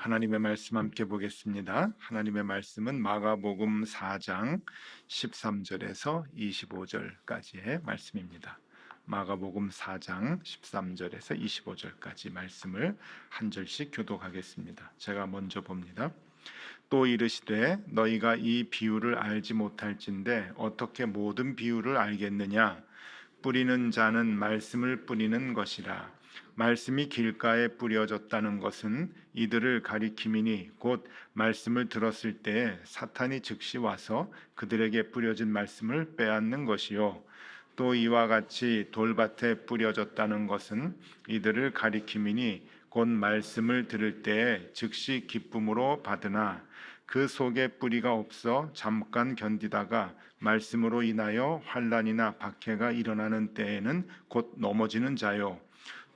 하나님의 말씀 함께 보겠습니다. 하나님의 말씀은 마가복음 4장 13절에서 25절까지의 말씀입니다. 마가복음 4장 13절에서 25절까지 말씀을 한 절씩 교독하겠습니다. 제가 먼저 봅니다. 또 이르시되 너희가 이 비유를 알지 못할진대 어떻게 모든 비유를 알겠느냐? 뿌리는 자는 말씀을 뿌리는 것이라. 말씀이 길가에 뿌려졌다는 것은 이들을 가리킴이니 곧 말씀을 들었을 때에 사탄이 즉시 와서 그들에게 뿌려진 말씀을 빼앗는 것이요. 또 이와 같이 돌밭에 뿌려졌다는 것은 이들을 가리킴이니 곧 말씀을 들을 때에 즉시 기쁨으로 받으나 그 속에 뿌리가 없어 잠깐 견디다가 말씀으로 인하여 환난이나 박해가 일어나는 때에는 곧 넘어지는 자요.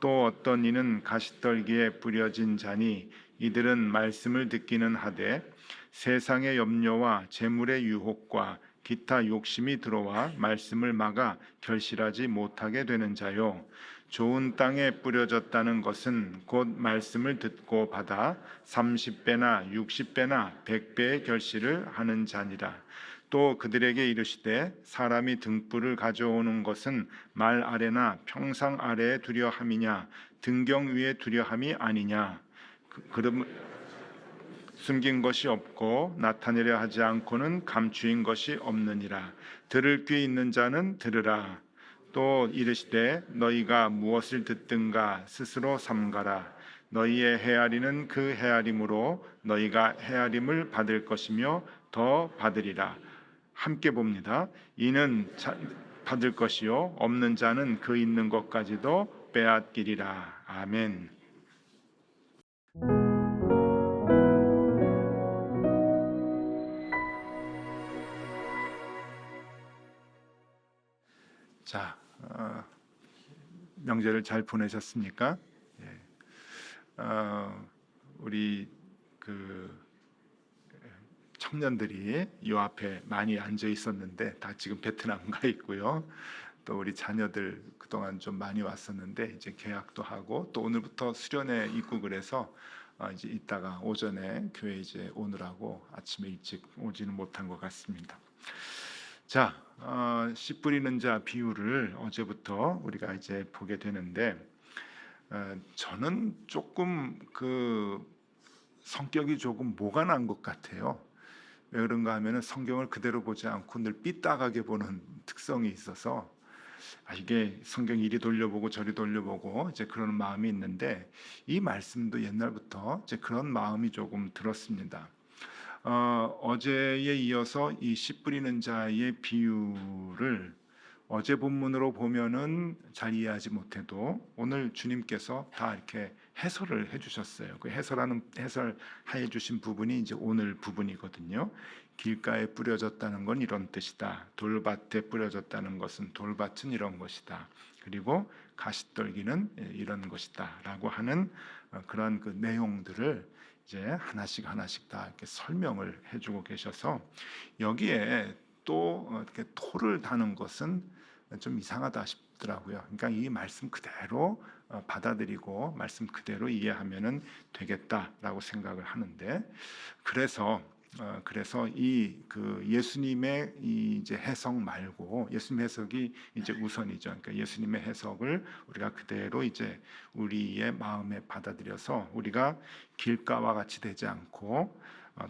또 어떤 이는 가시떨기에 뿌려진 자니 이들은 말씀을 듣기는 하되 세상의 염려와 재물의 유혹과 기타 욕심이 들어와 말씀을 막아 결실하지 못하게 되는 자요. 좋은 땅에 뿌려졌다는 것은 곧 말씀을 듣고 받아 30배나 60배나 100배의 결실을 하는 자니라. 또 그들에게 이르시되 사람이 등불을 가져오는 것은 말 아래나 평상 아래에 두려 함이냐 등경 위에 두려 함이 아니냐. 그럼 숨긴 것이 없고 나타내려 하지 않고는 감추인 것이 없느니라. 들을 귀 있는 자는 들으라. 또 이르시되 너희가 무엇을 듣든가 스스로 삼가라. 너희의 헤아리는 그 헤아림으로 너희가 헤아림을 받을 것이며 더 받으리라. 함께 봅니다. 이는 받을 것이요 없는 자는 그 있는 것까지도 빼앗기리라. 아멘. 자, 명절을 잘 보내셨습니까? 예. 우리 그 청년들이 요 앞에 많이 앉아 있었는데 다 지금 베트남 가 있고요. 또 우리 자녀들 그동안 좀 많이 왔었는데 이제 개학도 하고 또 오늘부터 수련회 입국을 해서 이제 이따가 오전에 교회 이제 오느라고 아침에 일찍 오지는 못한 것 같습니다. 자, 씨 뿌리는 자 비유를 어제부터 우리가 이제 보게 되는데 저는 조금 그 성격이 조금 모가 난 것 같아요. 왜 그런가 하면은 성경을 그대로 보지 않고 늘 삐딱하게 보는 특성이 있어서 이게 성경 이리 돌려보고 저리 돌려보고 이제 그런 마음이 있는데 이 말씀도 옛날부터 이제 그런 마음이 조금 들었습니다. 어제에 이어서 이 씨 뿌리는 자의 비유를 어제 본문으로 보면은 잘 이해하지 못해도 오늘 주님께서 다 이렇게 해설을 해주셨어요. 그 해설해 주신 부분이 이제 오늘 부분이거든요. 길가에 뿌려졌다는 건 이런 뜻이다. 돌밭에 뿌려졌다는 것은 돌밭은 이런 것이다. 그리고 가시떨기는 이런 것이다라고 하는 그런 그 내용들을 이제 하나씩 하나씩 다 이렇게 설명을 해주고 계셔서 여기에 또 이렇게 토를 다는 것은 좀 이상하다 싶더라고요. 그러니까 이 말씀 그대로 받아들이고 말씀 그대로 이해하면은 되겠다라고 생각을 하는데 그래서 이 그 예수님의 이 이제 해석 말고 예수님 해석이 이제 우선이죠. 그러니까 예수님의 해석을 우리가 그대로 이제 우리의 마음에 받아들여서 우리가 길가와 같이 되지 않고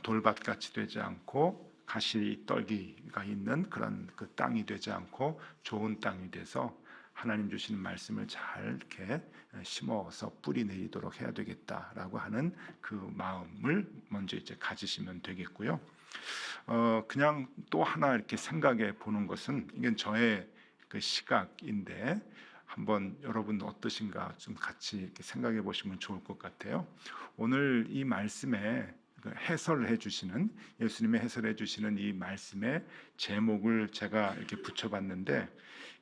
돌밭 같이 되지 않고 가시떨기가 있는 그런 그 땅이 되지 않고 좋은 땅이 돼서 하나님 주시는 말씀을 잘 이렇게 심어서 뿌리 내리도록 해야 되겠다라고 하는 그 마음을 먼저 이제 가지시면 되겠고요. 그냥 또 하나 이렇게 생각해 보는 것은 이건 저의 그 시각인데 한번 여러분 어떠신가 좀 같이 이렇게 생각해 보시면 좋을 것 같아요. 오늘 이 말씀에 해설해 주시는 예수님의 해설해 주시는 이 말씀의 제목을 제가 이렇게 붙여봤는데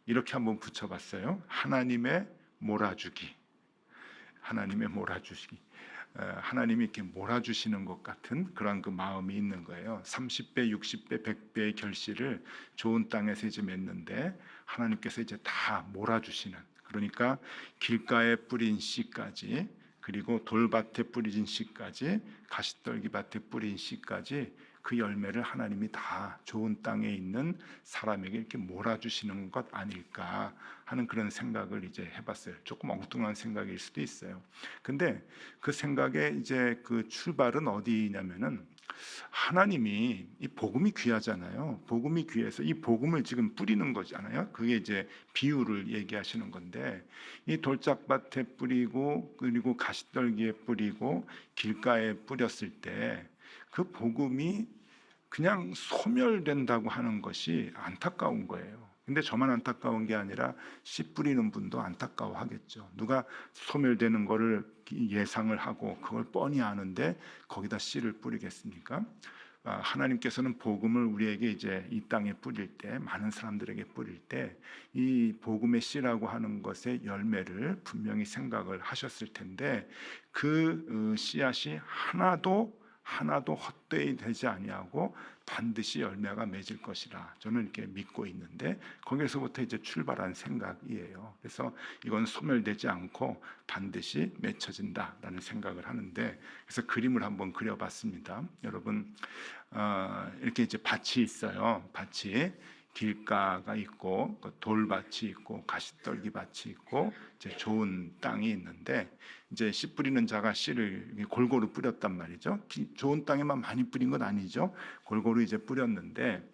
이렇게 한번 붙여봤어요. 하나님의 몰아주기. 하나님의 몰아주기. 하나님이 이렇게 몰아주시는 것 같은 그런 그 마음이 있는 거예요. 30배, 60배, 100배의 결실을 좋은 땅에서 이제 맺는데 하나님께서 이제 다 몰아주시는, 그러니까 길가에 뿌린 씨까지 그리고 돌밭에 뿌려진 씨까지, 가시떨기밭에 뿌린 씨까지 그 열매를 하나님이 다 좋은 땅에 있는 사람에게 이렇게 몰아주시는 것 아닐까 하는 그런 생각을 이제 해봤어요. 조금 엉뚱한 생각일 수도 있어요. 근데 그 생각의 이제 그 출발은 어디냐면은, 하나님이 이 복음이 귀하잖아요. 복음이 귀해서 이 복음을 지금 뿌리는 거잖아요. 그게 이제 비유를 얘기하시는 건데, 이 돌짝밭에 뿌리고 그리고 가시떨기에 뿌리고 길가에 뿌렸을 때 그 복음이 그냥 소멸된다고 하는 것이 안타까운 거예요. 근데 저만 안타까운 게 아니라 씨 뿌리는 분도 안타까워하겠죠. 누가 소멸되는 거를 예상을 하고 그걸 뻔히 아는데 거기다 씨를 뿌리겠습니까? 하나님께서는 복음을 우리에게 이제 이 땅에 뿌릴 때, 많은 사람들에게 뿌릴 때 이 복음의 씨라고 하는 것의 열매를 분명히 생각을 하셨을 텐데, 그 씨앗이 하나도 헛되이 되지 아니하고 반드시 열매가 맺을 것이라 저는 이렇게 믿고 있는데, 거기서부터 이제 출발한 생각이에요. 그래서 이건 소멸되지 않고 반드시 맺혀진다라는 생각을 하는데, 그래서 그림을 한번 그려봤습니다. 여러분, 이렇게 이제 밭이 있어요. 밭이 길가가 있고 돌밭이 있고 가시떨기 밭이 있고 이제 좋은 땅이 있는데, 이제 씨 뿌리는 자가 씨를 골고루 뿌렸단 말이죠. 좋은 땅에만 많이 뿌린 건 아니죠. 골고루 이제 뿌렸는데,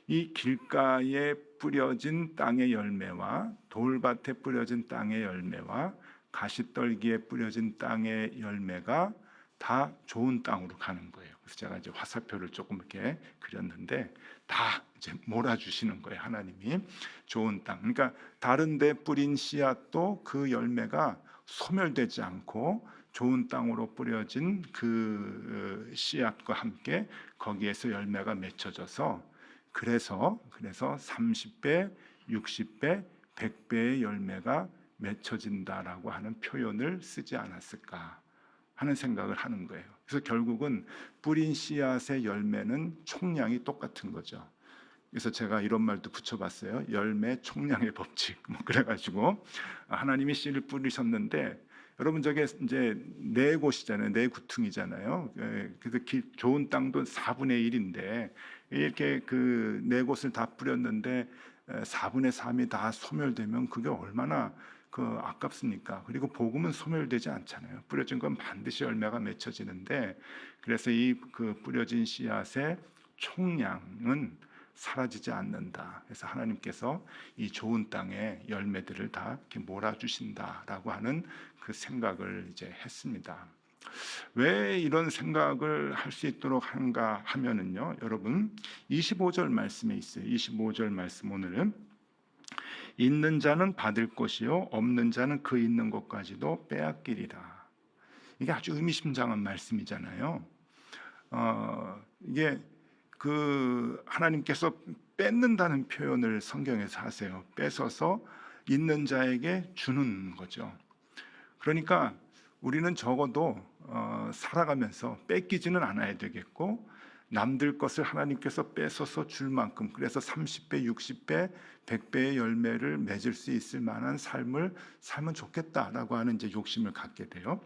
이 길가에 뿌려진 땅의 열매와 돌밭에 뿌려진 땅의 열매와 가시떨기에 뿌려진 땅의 열매가 다 좋은 땅으로 가는 거예요. 그래서 제가 이제 화살표를 조금 이렇게 그렸는데, 다 이제 몰아주시는 거예요. 하나님이 좋은 땅. 그러니까 다른데 뿌린 씨앗도 그 열매가 소멸되지 않고 좋은 땅으로 뿌려진 그 씨앗과 함께 거기에서 열매가 맺혀져서, 그래서 30배, 60배, 100배의 열매가 맺혀진다라고 하는 표현을 쓰지 않았을까 하는 생각을 하는 거예요. 그래서 결국은 뿌린 씨앗의 열매는 총량이 똑같은 거죠. 그래서 제가 이런 말도 붙여봤어요. 열매 총량의 법칙. 그래가지고 하나님이 씨를 뿌리셨는데, 여러분 저게 이제 네 곳이잖아요. 네 구퉁이잖아요. 그래서 좋은 땅도 4분의 1인데 이렇게 그 네 곳을 다 뿌렸는데 4분의 3이 다 소멸되면 그게 얼마나 아깝습니까? 그리고 복음은 소멸되지 않잖아요. 뿌려진 건 반드시 열매가 맺혀지는데, 그래서 이 뿌려진 씨앗의 총량은 사라지지 않는다. 그래서 하나님께서 이 좋은 땅에 열매들을 다 이렇게 몰아주신다라고 하는 그 생각을 이제 했습니다. 왜 이런 생각을 할 수 있도록 한가 하면은요, 여러분 25절 말씀에 있어요. 25절 말씀 오늘은 있는 자는 받을 것이요 없는 자는 그 있는 것까지도 빼앗기리라. 이게 아주 의미심장한 말씀이잖아요. 이게 하나님께서 뺏는다는 표현을 성경에서 하세요. 뺏어서 있는 자에게 주는 거죠. 그러니까 우리는 적어도 살아가면서 뺏기지는 않아야 되겠고, 남들 것을 하나님께서 뺏어서 줄 만큼, 그래서 30배, 60배, 100배의 열매를 맺을 수 있을 만한 삶을 살면 좋겠다라고 하는 이제 욕심을 갖게 돼요.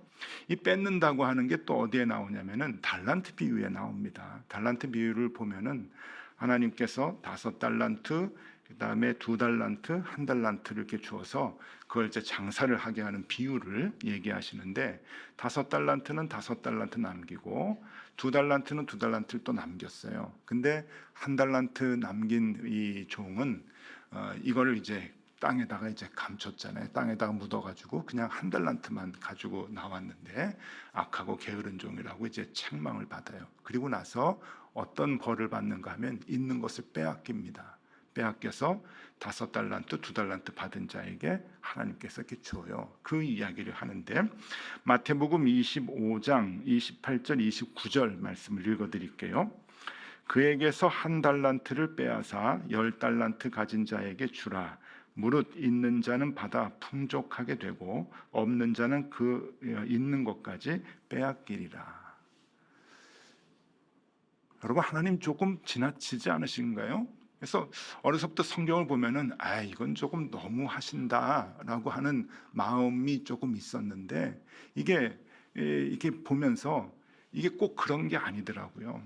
이 뺏는다고 하는 게 또 어디에 나오냐면은 달란트 비유에 나옵니다. 달란트 비유를 보면은 하나님께서 5달란트, 그다음에 2달란트, 1달란트를 이렇게 주어서 그걸 이제 장사를 하게 하는 비유를 얘기하시는데, 5달란트는 5달란트 남기고 2달란트는 2달란트를 또 남겼어요. 근데 1달란트 남긴 이 종은 이거를 이제 땅에다가 이제 감췄잖아요. 땅에다가 묻어가지고 그냥 1달란트만 가지고 나왔는데 악하고 게으른 종이라고 이제 책망을 받아요. 그리고 나서 어떤 벌을 받는가 하면 있는 것을 빼앗깁니다. 빼앗겨서 5달란트, 2달란트 받은 자에게 하나님께서 이렇게 주어요. 그 이야기를 하는데, 마태복음 25장 28절 29절 말씀을 읽어드릴게요. 그에게서 1달란트를 빼앗아 10달란트 가진 자에게 주라. 무릇 있는 자는 받아 풍족하게 되고 없는 자는 그 있는 것까지 빼앗기리라. 여러분, 하나님 조금 지나치지 않으신가요? 그래서 어려서부터 성경을 보면은 이건 조금 너무 하신다라고 하는 마음이 조금 있었는데, 이게 이렇게 보면서 이게 꼭 그런 게 아니더라고요.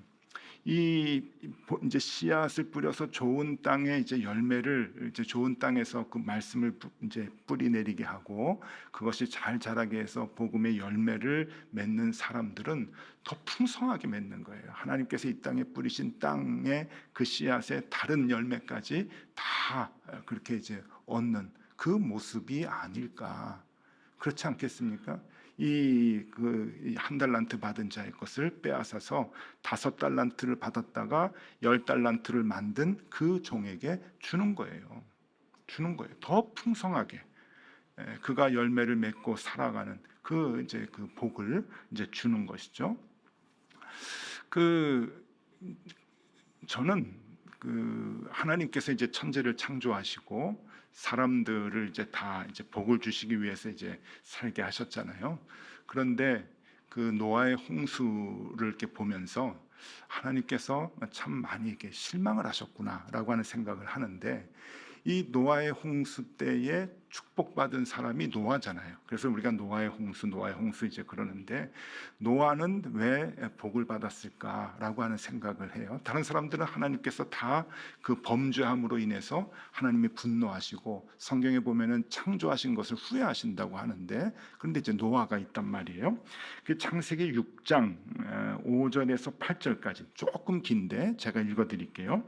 이제 씨앗을 뿌려서 좋은 땅에 이제 열매를 이제 좋은 땅에서 그 말씀을 이제 뿌리 내리게 하고 그것이 잘 자라게 해서 복음의 열매를 맺는 사람들은 더 풍성하게 맺는 거예요. 하나님께서 이 땅에 뿌리신 땅의 그 씨앗의 다른 열매까지 다 그렇게 이제 얻는 그 모습이 아닐까. 그렇지 않겠습니까? 한 달란트 받은 자의 것을 빼앗아서 5달란트를 받았다가 10달란트를 만든 그 종에게 주는 거예요. 주는 거예요. 더 풍성하게 그가 열매를 맺고 살아가는 그 복을 이제 주는 것이죠. 저는 하나님께서 이제 천지를 창조하시고 사람들을 이제 다 이제 복을 주시기 위해서 이제 살게 하셨잖아요. 그런데 그 노아의 홍수를 이렇게 보면서 하나님께서 참 많이 이렇게 실망을 하셨구나라고 하는 생각을 하는데, 이 노아의 홍수 때에 축복받은 사람이 노아잖아요. 그래서 우리가 노아의 홍수 이제 그러는데, 노아는 왜 복을 받았을까라고 하는 생각을 해요. 다른 사람들은 하나님께서 다 그 범죄함으로 인해서 하나님이 분노하시고 성경에 보면은 창조하신 것을 후회하신다고 하는데, 그런데 이제 노아가 있단 말이에요. 그 창세기 6장 5절에서 8절까지 조금 긴데 제가 읽어드릴게요.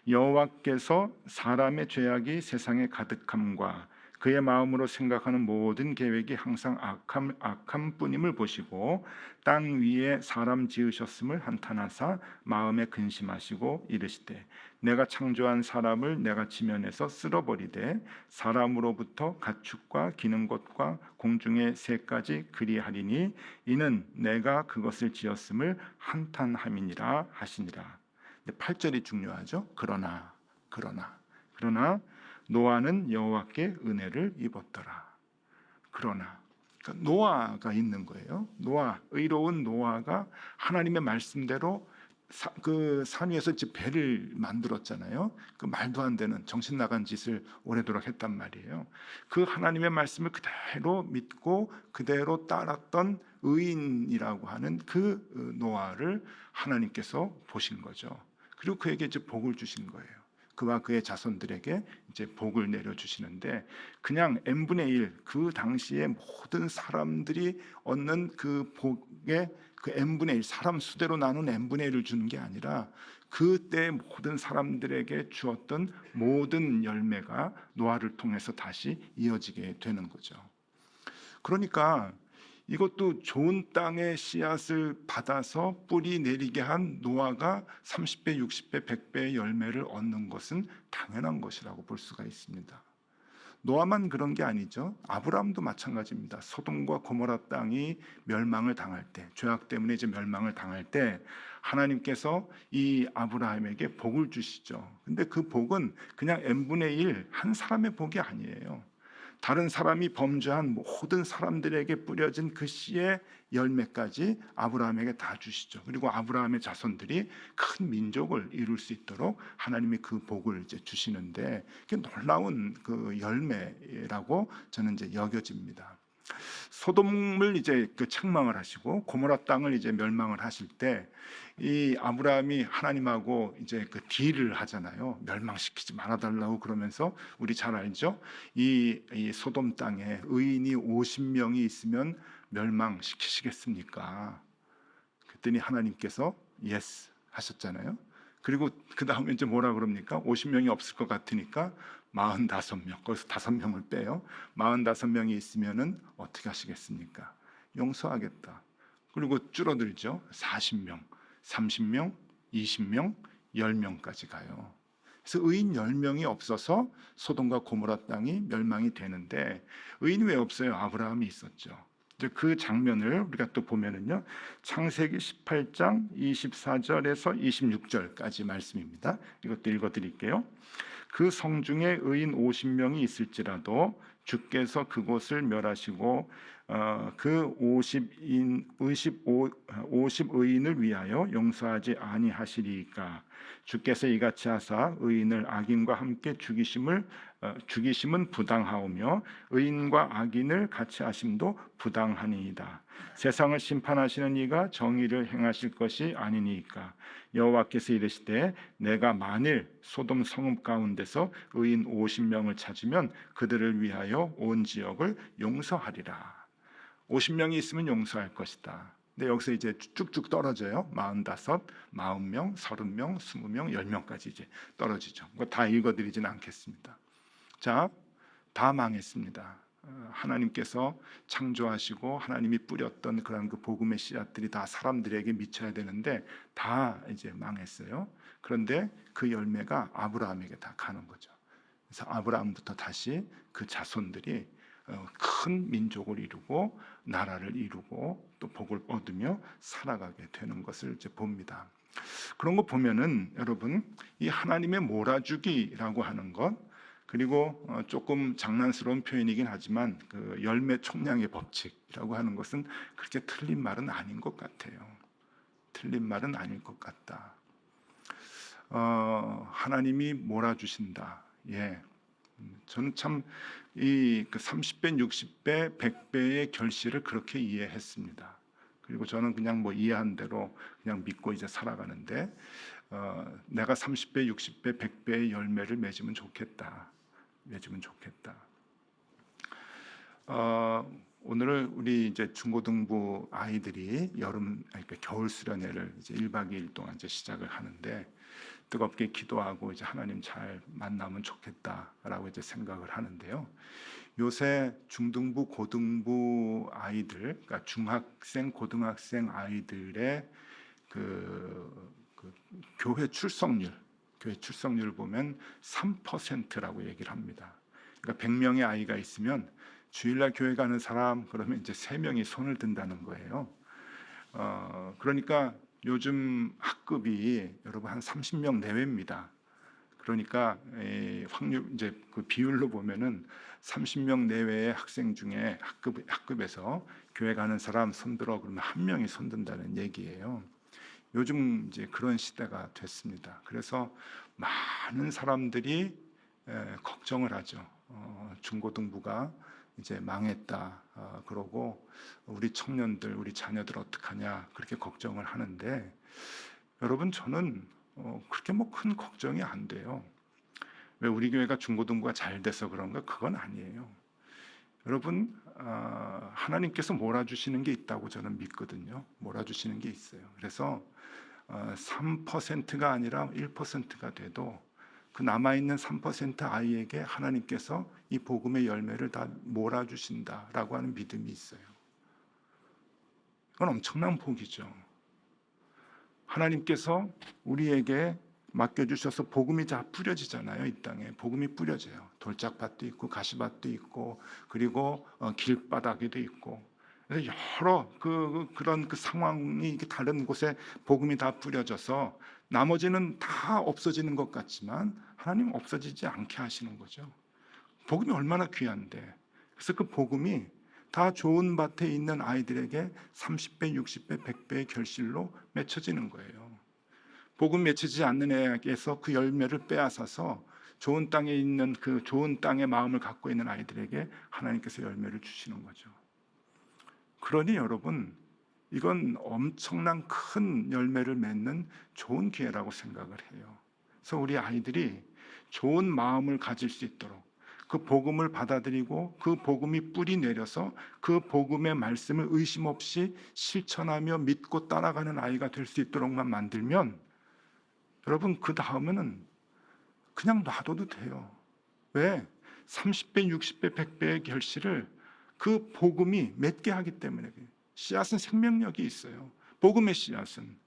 여호와께서 사람의 죄악이 세상에 가득함과 그의 마음으로 생각하는 모든 계획이 항상 악함 뿐임을 보시고 땅 위에 사람 지으셨음을 한탄하사 마음에 근심하시고 이르시되, 내가 창조한 사람을 내가 지면에서 쓸어버리되 사람으로부터 가축과 기는 것과 공중의 새까지 그리하리니 이는 내가 그것을 지었음을 한탄함이니라 하시니라. 8절이 중요하죠. 그러나 노아는 여호와께 은혜를 입었더라. 그러니까 노아가 있는 거예요. 의로운 노아가 하나님의 말씀대로 그 산 위에서 배를 만들었잖아요. 그 말도 안 되는 정신 나간 짓을 오래도록 했단 말이에요. 그 하나님의 말씀을 그대로 믿고 그대로 따랐던 의인이라고 하는 그 노아를 하나님께서 보신 거죠. 그리고 그에게 이제 복을 주신 거예요. 그와 그의 자손들에게 이제 복을 내려 주시는데, 그냥 n분의 1, 그 당시에 모든 사람들이 얻는 그 복의 그 n분의 1, 사람 수대로 나눈 n분의 1을 주는 게 아니라 그때 모든 사람들에게 주었던 모든 열매가 노아를 통해서 다시 이어지게 되는 거죠. 그러니까 이것도 좋은 땅의 씨앗을 받아서 뿌리 내리게 한 노아가 30배, 60배, 100배의 열매를 얻는 것은 당연한 것이라고 볼 수가 있습니다. 노아만 그런 게 아니죠. 아브라함도 마찬가지입니다. 소돔과 고모라 땅이 멸망을 당할 때, 죄악 때문에 이제 멸망을 당할 때 하나님께서 이 아브라함에게 복을 주시죠. 근데 그 복은 그냥 n분의 1, 한 사람의 복이 아니에요. 다른 사람이 범죄한 모든 사람들에게 뿌려진 그 씨의 열매까지 아브라함에게 다 주시죠. 그리고 아브라함의 자손들이 큰 민족을 이룰 수 있도록 하나님이 그 복을 이제 주시는데, 그게 놀라운 그 열매라고 저는 이제 여겨집니다. 소돔을 이제 책망을 하시고 고모라 땅을 이제 멸망을 하실 때 이 아브라함이 하나님하고 이제 그 딜을 하잖아요. 멸망시키지 말아달라고. 그러면서 우리 잘 알죠. 이 소돔 땅에 의인이 50명이 있으면 멸망시키시겠습니까? 그랬더니 하나님께서 예스 하셨잖아요. 그리고 그 다음에 이제 뭐라 그럽니까? 50명이 없을 것 같으니까 45명, 거기서 5명을 빼요. 45명이 있으면은 어떻게 하시겠습니까? 용서하겠다. 그리고 줄어들죠. 40명, 30명, 20명, 10명까지 가요. 그래서 의인 10명이 없어서 소돔과 고모라 땅이 멸망이 되는데, 의인이 왜 없어요? 아브라함이 있었죠. 그 장면을 우리가 또 보면은요, 창세기 18장 24절에서 26절까지 말씀입니다. 이것도 읽어드릴게요. 그 성중에 의인 50명이 있을지라도 주께서 그곳을 멸하시고 그 50 의인을 위하여 용서하지 아니하시리이까 주께서 이같이 하사 의인을 악인과 함께 죽이심은 부당하오며 의인과 악인을 같이 하심도 부당하니이다. 세상을 심판하시는 이가 정의를 행하실 것이 아니니까 여호와께서 이르시되 내가 만일 소돔 성읍 가운데서 의인 50명을 찾으면 그들을 위하여 온 지역을 용서하리라. 50명이 있으면 용서할 것이다. 근데 여기서 이제 쭉쭉 떨어져요. 45, 40명, 30명, 20명, 10명까지 이제 떨어지죠. 다 읽어드리진 않겠습니다. 자, 다 망했습니다. 하나님께서 창조하시고 하나님이 뿌렸던 그런 그 복음의 씨앗들이 다 사람들에게 미쳐야 되는데 다 이제 망했어요. 그런데 그 열매가 아브라함에게 다 가는 거죠. 그래서 아브라함부터 다시 그 자손들이 큰 민족을 이루고 나라를 이루고 또 복을 얻으며 살아가게 되는 것을 이제 봅니다. 그런 거 보면은 여러분 이 하나님의 몰아주기라고 하는 것 그리고 조금 장난스러운 표현이긴 하지만 그 열매 총량의 법칙이라고 하는 것은 그렇게 틀린 말은 아닌 것 같아요. 틀린 말은 아닐 것 같다. 하나님이 몰아주신다. 예. 저는 참 이 30배, 60배, 100배의 결실을 그렇게 이해했습니다. 그리고 저는 그냥 뭐 이해한 대로 그냥 믿고 이제 살아가는데 내가 30배, 60배, 100배의 열매를 맺으면 좋겠다. 맺으면 좋겠다. 오늘 우리 이제 중고등부 아이들이 그러니까 겨울 수련회를 이제 1박 2일 동안 이제 시작을 하는데 뜨겁게 기도하고 이제 하나님 잘 만나면 좋겠다라고 이제 생각을 하는데요. 요새 중등부, 고등부 아이들, 그러니까 중학생, 고등학생 아이들의 그 교회 출석률을 보면 3%라고 얘기를 합니다. 그러니까 100명의 아이가 있으면 주일날 교회 가는 사람 그러면 이제 3명이 손을 든다는 거예요. 그러니까 요즘 학급이 여러분 한 30명 내외입니다. 그러니까 확률 이제 그 비율로 보면은 30명 내외의 학생 중에 학급에서 교회 가는 사람 손들어 그러면 1명이 손든다는 얘기예요. 요즘 이제 그런 시대가 됐습니다. 그래서 많은 사람들이 걱정을 하죠. 중고등부가 이제 망했다. 그러고 우리 청년들, 우리 자녀들 어떡하냐 그렇게 걱정을 하는데 여러분 저는 그렇게 뭐 큰 걱정이 안 돼요. 왜 우리 교회가 중고등부가 잘 돼서 그런가? 그건 아니에요. 여러분 하나님께서 몰아주시는 게 있다고 저는 믿거든요. 몰아주시는 게 있어요. 그래서 3%가 아니라 1%가 돼도 그 남아있는 3% 아이에게 하나님께서 이 복음의 열매를 다 몰아주신다라고 하는 믿음이 있어요. 그건 엄청난 복이죠. 하나님께서 우리에게 맡겨주셔서 복음이 다 뿌려지잖아요. 이 땅에 복음이 뿌려져요. 돌짝밭도 있고 가시밭도 있고 그리고 길바닥에도 있고 그래서 여러 그런 상황이 다른 곳에 복음이 다 뿌려져서 나머지는 다 없어지는 것 같지만 하나님 없어지지 않게 하시는 거죠. 복음이 얼마나 귀한데 그래서 그 복음이 다 좋은 밭에 있는 아이들에게 30배, 60배, 100배의 결실로 맺혀지는 거예요. 복음 맺히지 않는 애에게서 그 열매를 빼앗아서 좋은 땅에 있는 그 좋은 땅의 마음을 갖고 있는 아이들에게 하나님께서 열매를 주시는 거죠. 그러니 여러분 이건 엄청난 큰 열매를 맺는 좋은 기회라고 생각을 해요. 그래서 우리 아이들이 좋은 마음을 가질 수 있도록 그 복음을 받아들이고 그 복음이 뿌리 내려서 그 복음의 말씀을 의심 없이 실천하며 믿고 따라가는 아이가 될 수 있도록만 만들면 여러분 그 다음에는 그냥 놔둬도 돼요. 왜? 30배, 60배, 100배의 결실을 그 복음이 맺게 하기 때문에 씨앗은 생명력이 있어요. 복음의 씨앗은.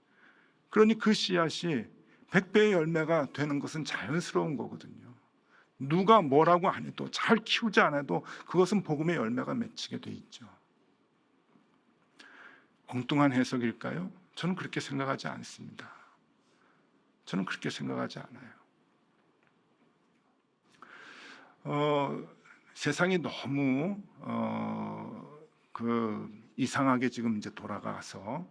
그러니 그 씨앗이 100배의 열매가 되는 것은 자연스러운 거거든요. 누가 뭐라고 안 해도 잘 키우지 않아도 그것은 복음의 열매가 맺히게 돼 있죠. 엉뚱한 해석일까요? 저는 그렇게 생각하지 않습니다. 저는 그렇게 생각하지 않아요. 세상이 너무 이상하게 지금 이제 돌아가서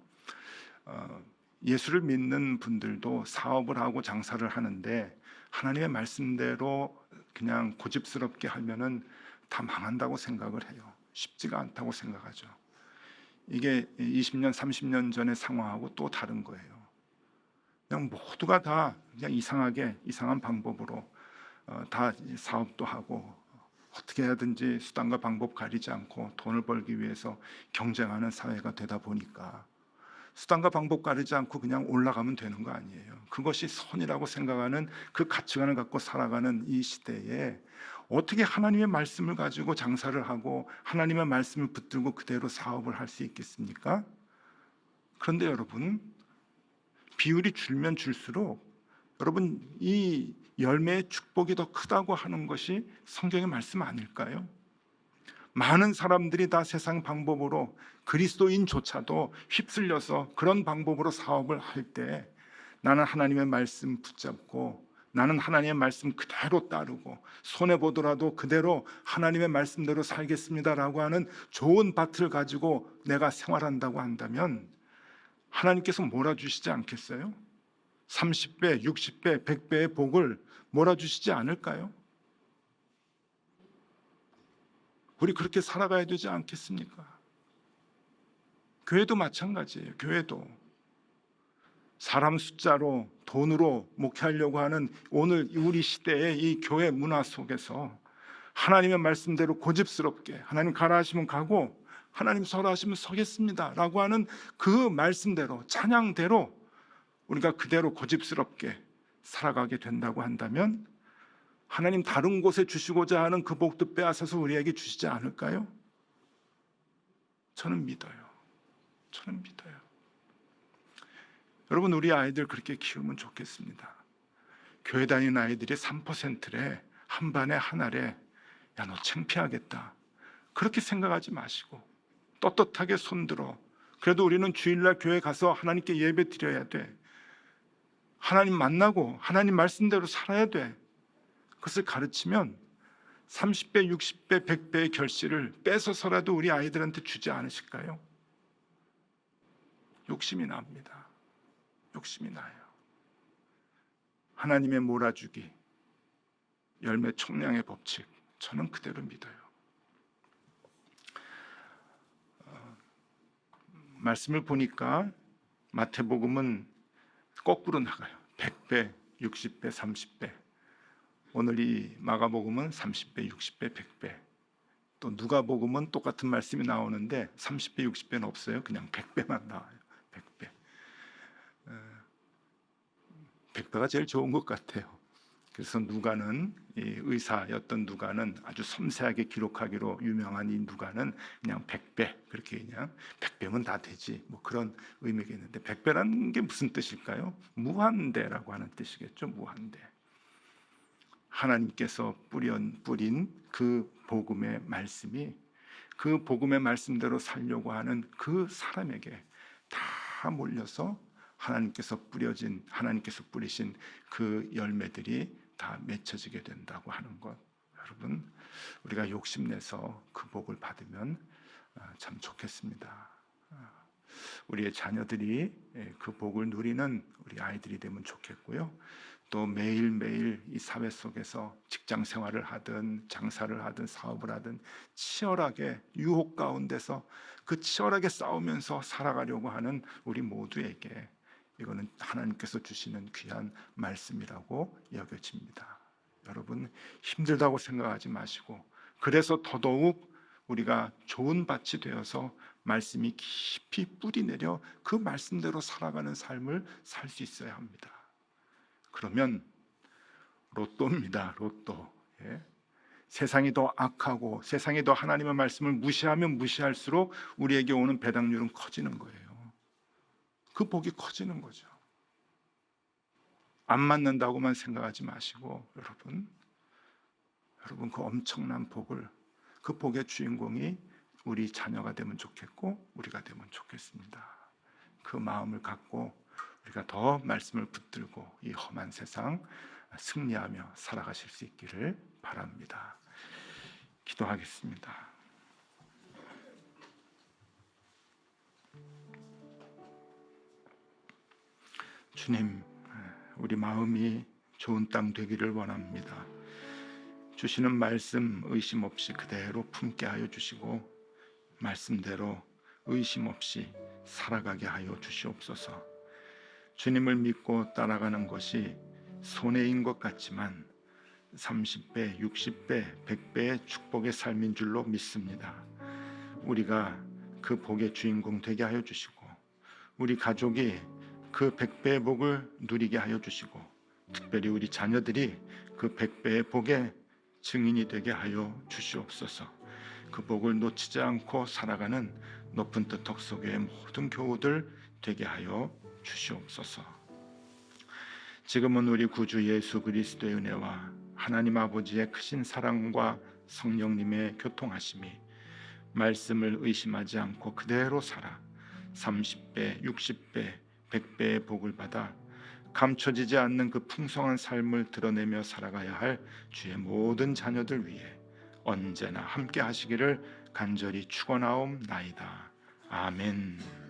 예수를 믿는 분들도 사업을 하고 장사를 하는데 하나님의 말씀대로 그냥 고집스럽게 하면은 다 망한다고 생각을 해요. 쉽지가 않다고 생각하죠. 이게 20년, 30년 전의 상황하고 또 다른 거예요. 그냥 모두가 다 그냥 이상한 방법으로 다 사업도 하고 어떻게 해야든지 수단과 방법 가리지 않고 돈을 벌기 위해서 경쟁하는 사회가 되다 보니까 수단과 방법 가리지 않고 그냥 올라가면 되는 거 아니에요. 그것이 선이라고 생각하는 그 가치관을 갖고 살아가는 이 시대에 어떻게 하나님의 말씀을 가지고 장사를 하고 하나님의 말씀을 붙들고 그대로 사업을 할 수 있겠습니까? 그런데 여러분, 비율이 줄면 줄수록 여러분 이 열매의 축복이 더 크다고 하는 것이 성경의 말씀 아닐까요? 많은 사람들이 다 세상 방법으로 그리스도인조차도 휩쓸려서 그런 방법으로 사업을 할 때 나는 하나님의 말씀 붙잡고 나는 하나님의 말씀 그대로 따르고 손해보더라도 그대로 하나님의 말씀대로 살겠습니다라고 하는 좋은 밭을 가지고 내가 생활한다고 한다면 하나님께서 몰아주시지 않겠어요? 30배, 60배, 100배의 복을 몰아주시지 않을까요? 우리 그렇게 살아가야 되지 않겠습니까? 교회도 마찬가지예요. 교회도 사람 숫자로 돈으로 목회하려고 하는 오늘 우리 시대의 이 교회 문화 속에서 하나님의 말씀대로 고집스럽게 하나님 가라 하시면 가고 하나님 서라 하시면 서겠습니다 라고 하는 그 말씀대로 찬양대로 우리가 그대로 고집스럽게 살아가게 된다고 한다면 하나님 다른 곳에 주시고자 하는 그 복도 빼앗아서 우리에게 주시지 않을까요? 저는 믿어요. 저는 믿어요. 여러분, 우리 아이들 그렇게 키우면 좋겠습니다. 교회 다니는 아이들이 3%래 한 반에 한 알에 야, 너 창피하겠다 그렇게 생각하지 마시고 떳떳하게 손들어 그래도 우리는 주일날 교회 가서 하나님께 예배 드려야 돼. 하나님 만나고 하나님 말씀대로 살아야 돼. 그것을 가르치면 30배, 60배, 100배의 결실을 뺏어서라도 우리 아이들한테 주지 않으실까요? 욕심이 납니다. 욕심이 나요. 하나님의 몰아주기, 열매 총량의 법칙, 저는 그대로 믿어요. 말씀을 보니까 마태복음은 거꾸로 나가요. 100배, 60배, 30배. 오늘 이 마가복음은 30배, 60배, 100배. 또 누가복음은 똑같은 말씀이 나오는데 30배, 60배는 없어요. 그냥 100배만 나와요. 100배. 100배가 제일 좋은 것 같아요. 그래서 누가는 이 의사였던 누가는 아주 섬세하게 기록하기로 유명한 이 누가는 그냥 100배 그렇게 그냥 100배면 다 되지 뭐 그런 의미가 있는데 100배라는 게 무슨 뜻일까요? 무한대라고 하는 뜻이겠죠. 무한대. 하나님께서 뿌린 그 복음의 말씀이 그 복음의 말씀대로 살려고 하는 그 사람에게 다 몰려서 하나님께서 뿌리신 그 열매들이 다 맺혀지게 된다고 하는 것. 여러분, 우리가 욕심내서 그 복을 받으면 참 좋겠습니다. 우리의 자녀들이 그 복을 누리는 우리 아이들이 되면 좋겠고요. 또 매일매일 이 사회 속에서 직장 생활을 하든 장사를 하든 사업을 하든 치열하게 유혹 가운데서 그 치열하게 싸우면서 살아가려고 하는 우리 모두에게 이거는 하나님께서 주시는 귀한 말씀이라고 여겨집니다. 여러분, 힘들다고 생각하지 마시고 그래서 더더욱 우리가 좋은 밭이 되어서 말씀이 깊이 뿌리 내려 그 말씀대로 살아가는 삶을 살 수 있어야 합니다. 그러면 로또입니다. 로또. 예. 세상이 더 악하고 세상이 더 하나님의 말씀을 무시하면 무시할수록 우리에게 오는 배당률은 커지는 거예요. 그 복이 커지는 거죠. 안 맞는다고만 생각하지 마시고 여러분 그 엄청난 복을 그 복의 주인공이 우리 자녀가 되면 좋겠고 우리가 되면 좋겠습니다. 그 마음을 갖고 우리가 더 말씀을 붙들고 이 험한 세상 승리하며 살아가실 수 있기를 바랍니다. 기도하겠습니다. 주님, 우리 마음이 좋은 땅 되기를 원합니다. 주시는 말씀 의심 없이 그대로 품게 하여 주시고 말씀대로 의심 없이 살아가게 하여 주시옵소서. 주님을 믿고 따라가는 것이 손해인 것 같지만 30배, 60배, 100배의 축복의 삶인 줄로 믿습니다. 우리가 그 복의 주인공 되게 하여 주시고 우리 가족이 그 100배의 복을 누리게 하여 주시고 특별히 우리 자녀들이 그 100배의 복의 증인이 되게 하여 주시옵소서. 그 복을 놓치지 않고 살아가는 높은 뜻 덕소교의 모든 교우들 되게 하여 주시옵소서. 지금은 우리 구주 예수 그리스도의 은혜와 하나님 아버지의 크신 사랑과 성령님의 교통하심이 말씀을 의심하지 않고 그대로 살아 30배, 60배, 100배의 복을 받아 감춰지지 않는 그 풍성한 삶을 드러내며 살아가야 할 주의 모든 자녀들 위해 언제나 함께 하시기를 간절히 축원하옵나이다. 아멘.